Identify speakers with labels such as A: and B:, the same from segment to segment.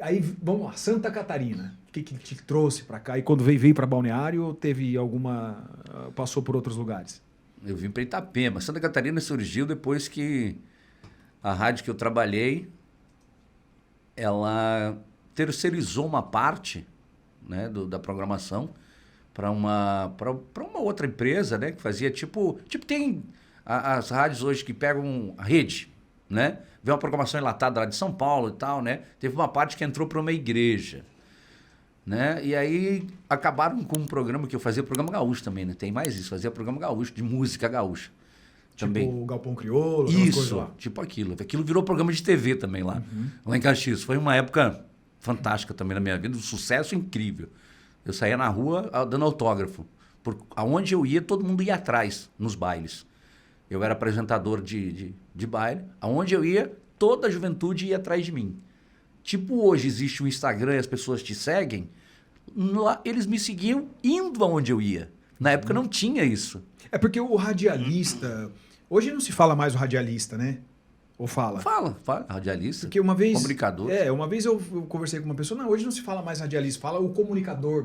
A: Aí, vamos lá, Santa Catarina. O que te trouxe para cá? E quando veio para Balneário, teve alguma... Passou por outros lugares?
B: Eu vim para Itapema. Santa Catarina surgiu depois que a rádio que eu trabalhei, ela terceirizou uma parte, né, da programação para uma outra empresa, né, que fazia tipo tem as rádios hoje que pegam a rede, né? Vê uma programação enlatada lá de São Paulo e tal, né? Teve uma parte que entrou para uma igreja, né? E aí acabaram com um programa que eu fazia, programa gaúcho também, né? Tem mais isso, fazia programa gaúcho, de música gaúcha. Também.
A: Tipo o Galpão Crioulo, aquelas coisas lá.
B: Tipo aquilo. Aquilo virou programa de TV também lá, lá em Caxias. Foi uma época fantástica também na minha vida, um sucesso incrível. Eu saía na rua dando autógrafo. Aonde eu ia, todo mundo ia atrás, nos bailes. Eu era apresentador de baile. Aonde eu ia, toda a juventude ia atrás de mim. Tipo hoje existe o Instagram e as pessoas te seguem, lá eles me seguiam indo aonde eu ia. Na época não tinha isso.
A: É porque o radialista... Hoje não se fala mais o radialista, né? Ou fala?
B: Fala, radialista.
A: Porque uma vez...
B: Comunicador.
A: Uma vez eu conversei com uma pessoa, não, hoje não se fala mais radialista, fala o comunicador.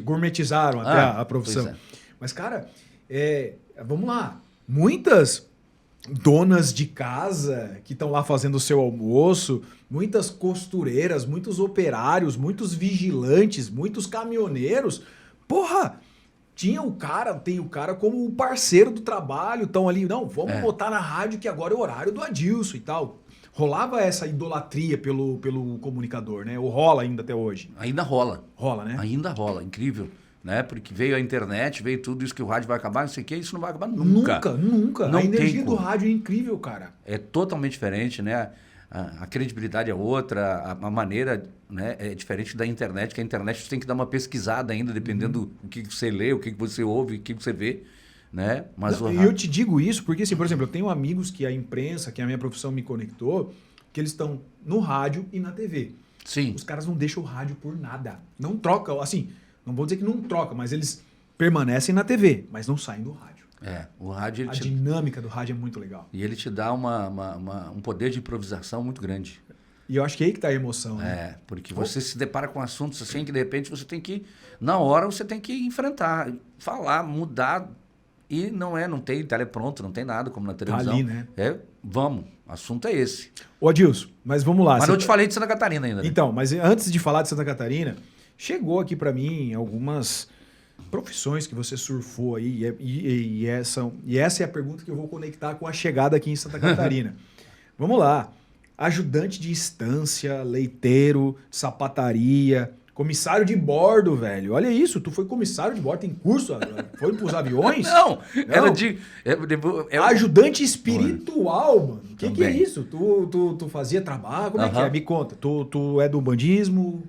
A: Gourmetizaram até a profissão.
B: É.
A: Mas, cara, vamos lá. Muitas donas de casa que estão lá fazendo o seu almoço, muitas costureiras, muitos operários, muitos vigilantes, muitos caminhoneiros. Porra! Tem o cara como o parceiro do trabalho, estão ali, não, vamos botar na rádio que agora é o horário do Adilson e tal. Rolava essa idolatria pelo comunicador, né? Ou rola ainda até hoje?
B: Ainda rola.
A: Rola, né?
B: Ainda rola, incrível. Né? Porque veio a internet, veio tudo isso que o rádio vai acabar, não sei o que, isso não vai acabar nunca.
A: Nunca.
B: Não
A: a energia do rádio é incrível, cara.
B: É totalmente diferente, né? A credibilidade é outra, a maneira, né, é diferente da internet, que a internet você tem que dar uma pesquisada ainda, dependendo do que você lê, o que você ouve, o que você vê, né? Mas
A: eu te digo isso porque, assim, por exemplo, eu tenho amigos que a imprensa, que a minha profissão me conectou, que eles estão no rádio e na TV.
B: Sim.
A: Os caras não deixam o rádio por nada. Não trocam, assim, não vou dizer que não troca, mas eles permanecem na TV, mas não saem do rádio.
B: O rádio...
A: A dinâmica do rádio é muito legal.
B: E ele te dá um poder de improvisação muito grande.
A: E eu acho que é aí que tá a emoção, né?
B: Porque você se depara com assuntos assim que de repente você tem que... Na hora você tem que enfrentar, falar, mudar. E não tem telepronto, não tem nada como na televisão.
A: Tá ali, né?
B: Vamos, o assunto é esse.
A: Ô Adilson, mas vamos lá.
B: Mas não te falei de Santa Catarina ainda, né?
A: Então, mas antes de falar de Santa Catarina, chegou aqui para mim algumas profissões que você surfou aí, e essa é a pergunta que eu vou conectar com a chegada aqui em Santa Catarina. Vamos lá. Ajudante de estância, leiteiro, sapataria, comissário de bordo, velho. Olha isso, tu foi comissário de bordo, tem curso? Foi pros aviões?
B: Não, era de...
A: Ajudante espiritual, mano. O que é isso? Tu fazia trabalho? Como é que é? Me conta. Tu é do bandismo...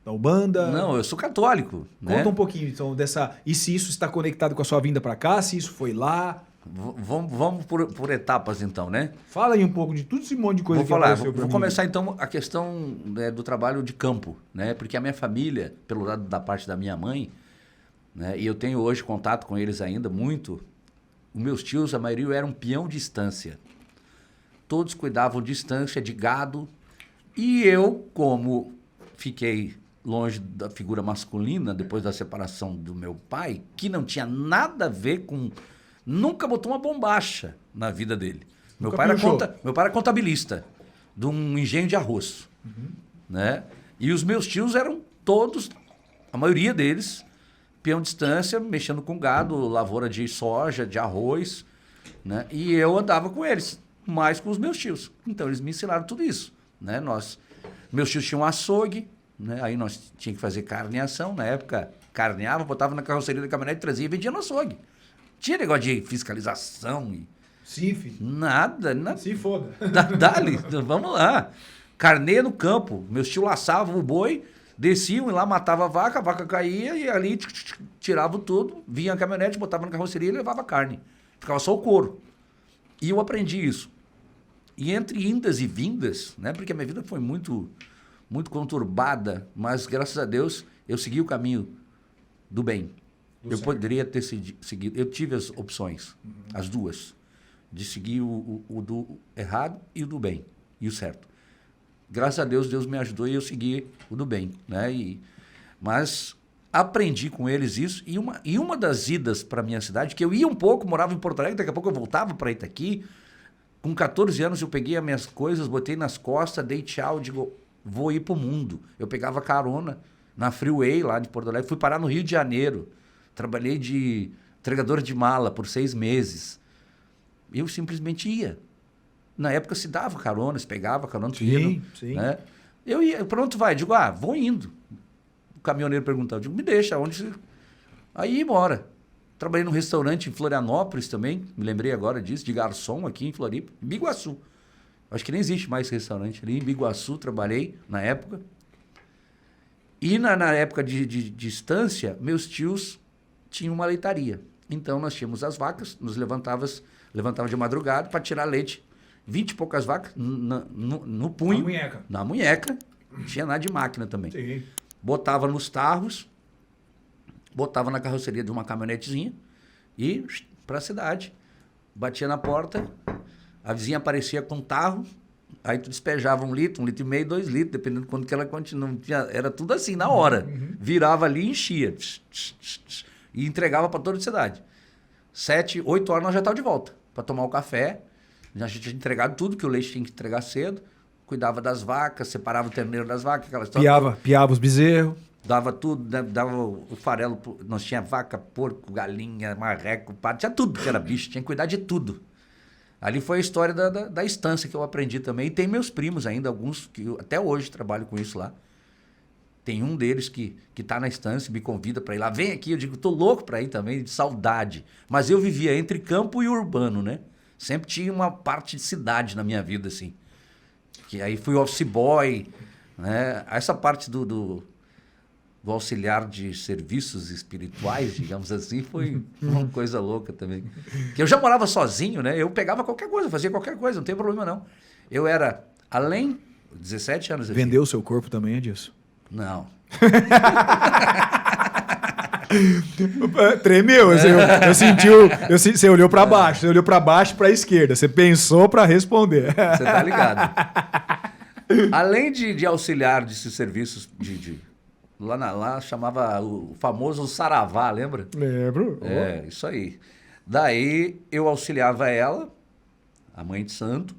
A: Da Umbanda?
B: Não, eu sou católico.
A: Conta um pouquinho então dessa... E se isso está conectado com a sua vinda para cá, se isso foi lá?
B: Vamos por etapas então, né?
A: Fala aí um pouco de tudo esse monte de coisa
B: Vou começar então a questão, né, do trabalho de campo, né? Porque a minha família, pelo lado da parte da minha mãe, né, e eu tenho hoje contato com eles ainda muito, os meus tios, a maioria eram peão de estância. Todos cuidavam de estância, de gado. E eu, como fiquei longe da figura masculina, depois da separação do meu pai, que não tinha nada a ver com... Nunca botou uma bombacha na vida dele. Meu pai era contabilista de um engenho de arroz. Né? E os meus tios eram todos, a maioria deles, peão de estância, mexendo com gado, lavoura de soja, de arroz. Né? E eu andava com eles, mais com os meus tios. Então, eles me ensinaram tudo isso. Né? Meus tios tinham um açougue, né? Aí nós tínhamos que fazer carneação. Na época, carneava, botava na carroceria da caminhonete, trazia e vendia no açougue. Tinha negócio de fiscalização.
A: CIF? Nada. Se foda.
B: Dali, vamos lá. Carneia no campo. Meus tios laçavam o boi, desciam e lá matava a vaca caía e ali tiravam tudo, vinha a caminhonete, botava na carroceria e levava a carne. Ficava só o couro. E eu aprendi isso. E entre indas e vindas, né? Porque a minha vida foi muito conturbada, mas graças a Deus eu segui o caminho do bem. Eu poderia ter seguido, eu tive as opções, as duas, de seguir o do errado e o do bem, e o certo. graças a Deus, Deus me ajudou e eu segui o do bem, né? Mas aprendi com eles isso. E uma das idas para minha cidade, que eu ia um pouco, morava em Porto Alegre, daqui a pouco eu voltava para Itaqui. Com 14 anos eu peguei as minhas coisas, botei nas costas, dei tchau, digo, vou ir pro mundo. Eu pegava carona na Freeway lá de Porto Alegre, fui parar no Rio de Janeiro. Trabalhei de entregador de mala por 6 meses. Eu simplesmente ia. Na época se dava carona, se pegava carona.
A: Sim, sim.
B: Né? Eu ia, pronto, vai. Digo, vou indo. O caminhoneiro perguntava, digo, me deixa, onde você... Aí ia embora. Trabalhei num restaurante em Florianópolis também, me lembrei agora disso, de garçom aqui em Floripa, em Biguaçu. Acho que nem existe mais esse restaurante ali. Em Biguaçu trabalhei na época. E na época de distância, meus tios tinham uma leitaria. Então nós tínhamos as vacas, nos levantava de madrugada para tirar leite. 20 e poucas vacas no punho.
A: Na munheca.
B: Na munheca. Não tinha nada de máquina também.
A: Sim.
B: Botava nos tarros, botava na carroceria de uma caminhonetezinha e para a cidade. Batia na porta, a vizinha aparecia com um tarro, aí tu despejava 1 litro, 1,5 litro, 2 litros, dependendo de quanto que ela continuava. Era tudo assim, na hora. Virava ali e enchia. E entregava para toda a cidade. 7, 8 horas nós já estávamos de volta para tomar o café. A gente tinha entregado tudo, que o leite tinha que entregar cedo. Cuidava das vacas, separava o terneiro das vacas, aquela história.
A: Piava os bezerros.
B: Dava tudo, dava o farelo. Nós tinha vaca, porco, galinha, marreco, pato, tinha tudo que era bicho, tinha que cuidar de tudo. Ali foi a história da estância que eu aprendi também. E tem meus primos ainda, alguns que até hoje trabalho com isso lá. Tem um deles que tá na estância, me convida para ir lá. Vem aqui, eu digo, tô louco para ir também, de saudade. Mas eu vivia entre campo e urbano, né? Sempre tinha uma parte de cidade na minha vida, assim. Que aí fui office boy, né? Essa parte do auxiliar de serviços espirituais, digamos assim, foi uma coisa louca também. Que eu já morava sozinho, né? Eu pegava qualquer coisa, fazia qualquer coisa, não tem problema não. Eu era, além, 17 anos...
A: Vendeu o seu corpo também, é disso?
B: Não.
A: Tremeu, eu senti você olhou para baixo, você olhou para baixo e para esquerda, você pensou para responder.
B: Você tá ligado. Além de auxiliar de serviços lá chamava o famoso saravá, lembra?
A: Lembro.
B: É, isso aí. Daí eu auxiliava ela, a mãe de santo.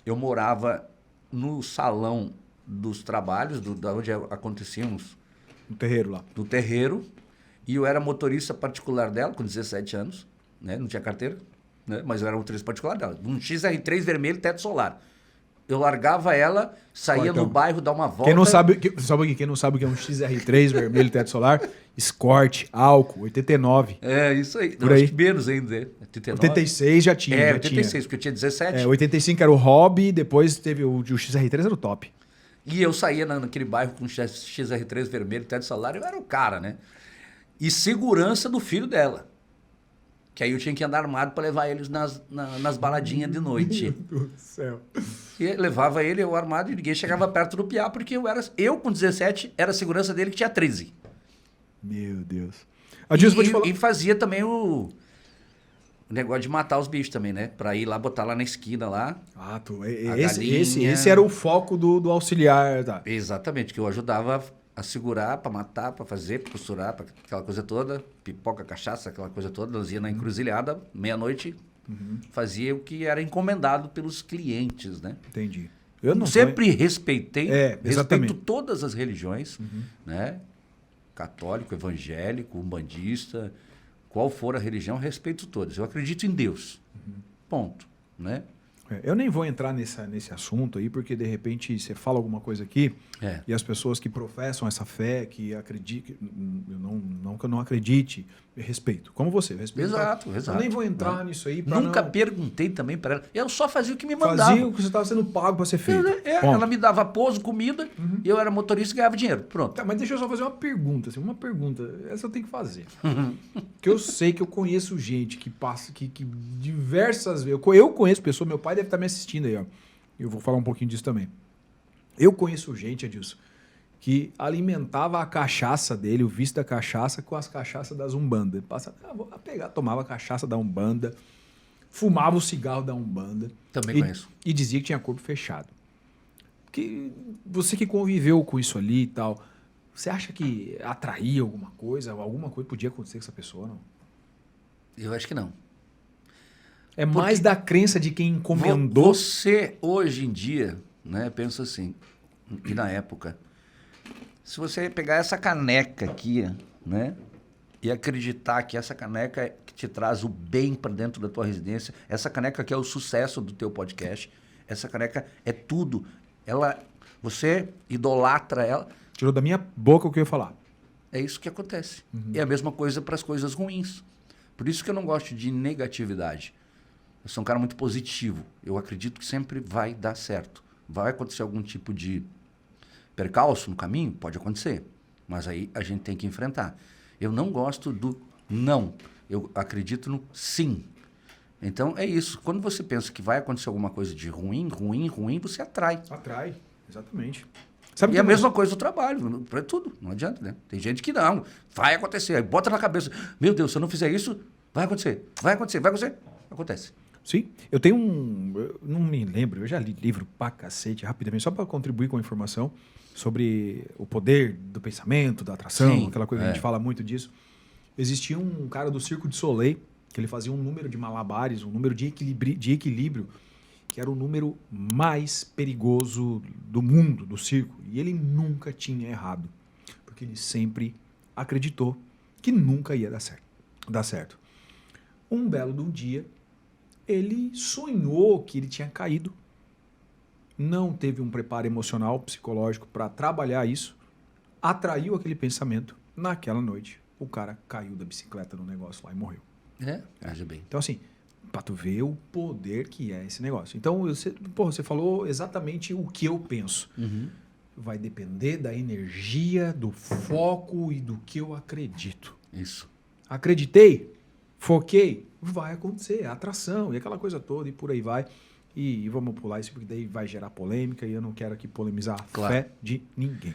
B: Eu morava no salão dos trabalhos, da onde aconteciam
A: No terreiro lá.
B: no terreiro. E eu era motorista particular dela, com 17 anos, né? Não tinha carteira, né? Mas eu era motorista particular dela. Um XR3 vermelho, teto solar. Eu largava ela, saía no bairro, dar uma volta...
A: Quem não sabe o que é um XR3 vermelho, teto solar, Escort, álcool, 89.
B: É, isso aí.
A: Por
B: Não,
A: aí.
B: acho que menos ainda. 89.
A: 86 já tinha.
B: É,
A: já
B: 86,
A: tinha.
B: porque eu tinha 17.
A: 85 era o Hobby, depois teve o XR3 era o top.
B: E eu saía naquele bairro com XR3 vermelho, teto solar, eu era o cara, né? E segurança do filho dela. Que aí eu tinha que andar armado para levar eles nas baladinhas de noite.
A: Meu Deus do céu.
B: E levava ele, eu armado, e ninguém chegava perto do piá, porque eu com 17 era a segurança dele que tinha 13.
A: Meu Deus. Adilson, vou te falar...
B: E fazia também o negócio de matar os bichos também, né? Pra ir lá, botar lá na esquina lá.
A: Ah,
B: Galinha.
A: esse era o foco do auxiliar. Tá.
B: Exatamente, que eu ajudava a segurar, pra matar, pra fazer, pra costurar, pra aquela coisa toda. Pipoca, cachaça, aquela coisa toda. Nós ia na encruzilhada, meia-noite, fazia o que era encomendado pelos clientes, né?
A: Entendi. Eu não
B: sempre respeitei,
A: exatamente.
B: respeito todas as religiões, né? Católico, evangélico, umbandista, qual for a religião, respeito todas. Eu acredito em Deus. Ponto, né?
A: Eu nem vou entrar nesse assunto aí, porque de repente você fala alguma coisa aqui e as pessoas que professam essa fé, que acreditam, não que eu não acredite, eu respeito. Como você, eu respeito.
B: Exato.
A: Eu nem vou entrar nisso aí.
B: Nunca perguntei também para ela. Eu só fazia o que me mandava.
A: Fazia o que você estava sendo pago para ser feito.
B: Ela me dava pouso, comida, e eu era motorista e ganhava dinheiro. Pronto.
A: Tá, mas deixa eu só fazer uma pergunta. Assim, essa eu tenho que fazer. Porque eu sei que eu conheço gente que passa, que diversas vezes... Eu conheço pessoas, meu pai deve estar me assistindo aí, ó. Eu vou falar um pouquinho disso também. Eu conheço gente, Adilson, que alimentava a cachaça dele, o vício da cachaça, com as cachaças das Umbanda. Vou pegar, tomava a cachaça da Umbanda, fumava o cigarro da Umbanda.
B: Também conheço.
A: E dizia que tinha corpo fechado. Você que conviveu com isso ali e tal, você acha que atraía alguma coisa podia acontecer com essa pessoa, não?
B: Eu acho que não.
A: É mais da crença de quem encomendou.
B: Você, hoje em dia, né, pensa assim, e na época, se você pegar essa caneca aqui, né, e acreditar que essa caneca é que te traz o bem para dentro da tua residência, essa caneca que é o sucesso do teu podcast, essa caneca é tudo. Você idolatra ela.
A: Tirou da minha boca o que eu ia falar.
B: É isso que acontece. É a mesma coisa para as coisas ruins. Por isso que eu não gosto de negatividade. Eu sou um cara muito positivo. Eu acredito que sempre vai dar certo. Vai acontecer algum tipo de percalço no caminho? Pode acontecer. Mas aí a gente tem que enfrentar. Eu não gosto do não. Eu acredito no sim. Então é isso. Quando você pensa que vai acontecer alguma coisa de ruim, você atrai.
A: Atrai, exatamente.
B: Sabe e a mesma coisa do trabalho, para tudo, não adianta, né? Tem gente que não, vai acontecer, aí bota na cabeça, meu Deus, se eu não fizer isso, vai acontecer, acontece.
A: Sim, eu tenho eu não me lembro, eu já li livro pra cacete, rapidamente, só para contribuir com a informação sobre o poder do pensamento, da atração, sim, aquela coisa que a gente fala muito disso. Existia um cara do Circo de Soleil, que ele fazia um número de malabares, um número de equilíbrio, que era o número mais perigoso do mundo, do circo. E ele nunca tinha errado, porque ele sempre acreditou que nunca ia dar certo. Um belo dia, ele sonhou que ele tinha caído, não teve um preparo emocional, psicológico para trabalhar isso, atraiu aquele pensamento. Naquela noite, o cara caiu da bicicleta no negócio lá e morreu.
B: Veja bem.
A: Então, assim, para tu ver o poder que é esse negócio. Então, você falou exatamente o que eu penso. Vai depender da energia, do foco e do que eu acredito.
B: Isso.
A: Acreditei, foquei, vai acontecer, atração e aquela coisa toda e por aí vai. E vamos pular isso porque daí vai gerar polêmica e eu não quero aqui polemizar a fé de ninguém.